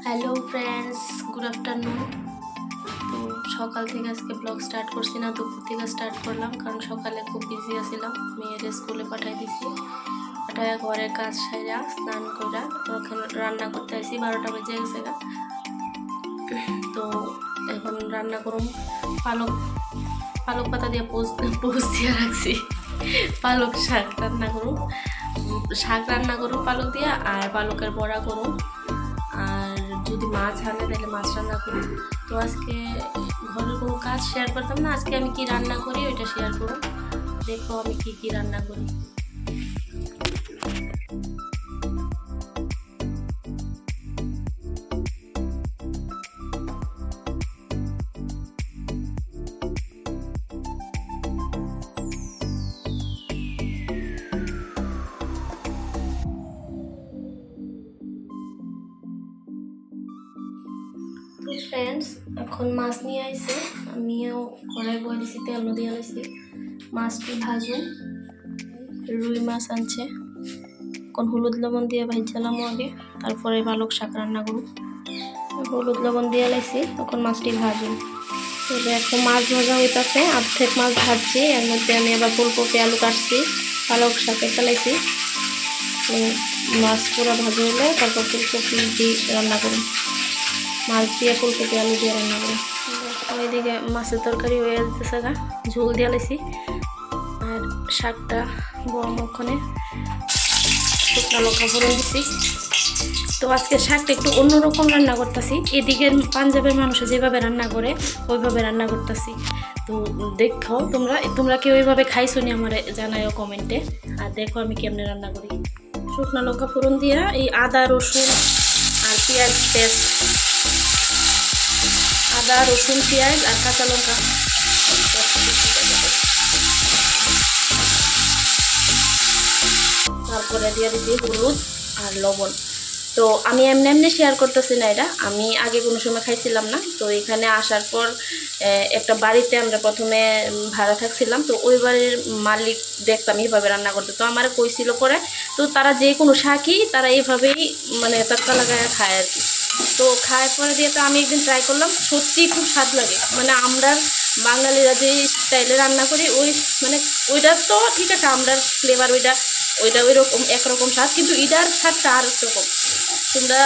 Hello friends, good afternoon. তো সকাল থেকে আজকে ব্লগ স্টার্ট করছি না, দুপুর থেকে স্টার্ট করলাম, কারণ সকালে খুব বিজি আছিলাম। মেয়ের স্কুলে পাঠাই দিচ্ছি, পাঠায় ঘরের কাজ সাইরা স্নান করে ওখানে রান্না করতে আসি। 12টা বেজে গেছে গা। তো এখন রান্না করুন পালক পালক পাতা দিয়ে পোস্ট দিয়ে রাখছি। পালক শাক রান্না করুন, পালক দিয়ে, আর পালকের বড়া করুন। আর যদি মাছ আনে তাহলে মাছ রান্না করি। তো আজকে ঘরের কোনো কাজ শেয়ার করতাম না, আজকে আমি কি রান্না করি ওইটা শেয়ার করব। দেখো আমি কি রান্না করি। তো ফ্রেন্ডস, এখন মাছ নিয়ে আইছে, আমিও কড়াই বয়ে দিছি, তেল দিয়ে আনাইছি। মাছটি ভাজুন, রুই মাছ আনছে, এখন হলুদ লবণ দিয়ে ভাজলাম আগে, তারপরে পালক শাক রান্না করুন। হলুদ লবণ দিয়ে লাইছি, এখন মাছটি ভাজুন। তো দেখো মাছ ভাজা হইতাছে, অর্ধেক মাছ ভাজছি, এর মধ্যে আমি আবার ফুলকপি আলু কাটছি, পালক শাকে ফেলাইছি। মাছ পুরো ভাজা হলে তারপর ফুলকপি দিয়ে রান্না করুন, মাছ দিয়ে ফুলকপি আলু দিয়ে রান্না করুন। ওইদিকে মাছের তরকারি হয়ে যেতেছে গা, ঝোল দিয়ে লাইছি। আর শাকটা ওখানে শুকনো লঙ্কা ফোড়ন দিছি। তো আজকে শাকটা একটু অন্যরকম রান্না করতেছি, এদিকে পাঞ্জাবের মানুষ যেভাবে রান্না করে ওইভাবে রান্না করতেছি। তো দেখো তোমরা কি ওইভাবে খাইছো নি আমার জানাইও কমেন্টে। আর দেখো আমি কেমনে রান্না করি। শুকনো লঙ্কা ফোড়ন দিয়া এই আদা রসুন আর পেঁয়াজ পেস্ট, আদা রসুন পেঁয়াজ আর কাঁচা লঙ্কা, তারপরে দিয়ে দিচ্ছি হলুদ আর লবণ। তো আমি এমনি শেয়ার করতেছি না, এটা আমি আগে কোনো সময় খাইছিলাম না। তো এখানে আসার পর একটা বাড়িতে আমরা প্রথমে ভাড়া থাকছিলাম, তো ওই বাড়ির মালিক দেখতাম এইভাবে রান্না করতে, তো আমার কইছিল পরে। তো তারা যে কোনো শাকই তারা এইভাবেই মানে তৎকা লাগায় খায় আর কি। তো খাওয়ার পরে দিয়ে তো আমি একদিন ট্রাই করলাম, সত্যি খুব স্বাদ লাগে। মানে আমরা বাঙালিরা যে স্টাইলে রান্না করি ওই মানে ওইটা তো ঠিক আছে, আমরার ফ্লেভার ওইটা ওই রকম একরকম স্বাদ, কিন্তু ইটার স্বাদটা আর রকম। তোমরা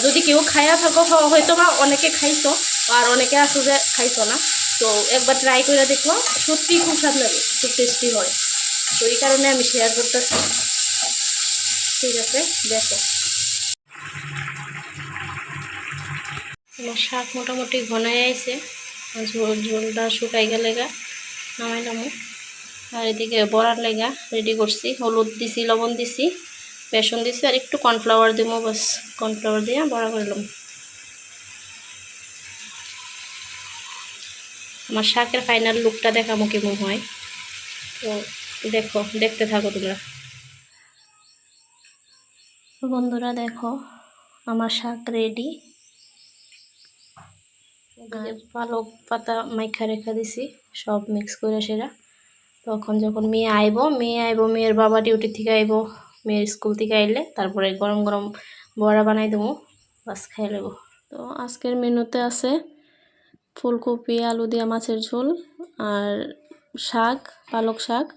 যদি কেউ খাইয়া থাকো, হয়তো বা অনেকে খাইছো আর অনেকে আসো যে খাইছো না, তো একবার ট্রাই করে দেখো, সত্যিই খুব স্বাদ লাগে, খুব টেস্টি হয়। তো এই কারণে আমি শেয়ার করতেছি। ঠিক আছে, দেখো আমার শাক মোটামুটি ঘনায় আইছে, ঝোলটা শুকাই গেলে গা নামাইলাম। আর এদিকে বড়ার লেগা রেডি করছি, হলুদ দিছি, লবণ দিছি, বেসন দিছি, আর একটু কর্নফ্লাওয়ার দিব, বাস কর্নফ্লাওয়ার দিয়ে বড়া করলাম। আমার শাকের ফাইনাল লুকটা দেখাবো কেমন হয়, তো দেখো, দেখতে থাকো তোমরা। বন্ধুরা দেখো আমার শাক রেডি। আর পালক পাতা মাইখা রেখা দিছি, সব মিক্স করে সেরা। তখন যখন মেয়ে আইব মেয়ের বাবা ডিউটি থেকে আইব, মেয়ের স্কুল থেকে আইলে তারপরে গরম গরম বড়া বানাই দেবো, বাস খাই নেব। তো আজকের মেনুতে আছে ফুলকপি আলু দিয়ে মাছের ঝোল, আর শাক,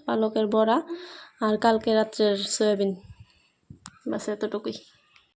পালকের বড়া, আর কালকে রাত্রের সয়াবিন, বাস এতটুকুই।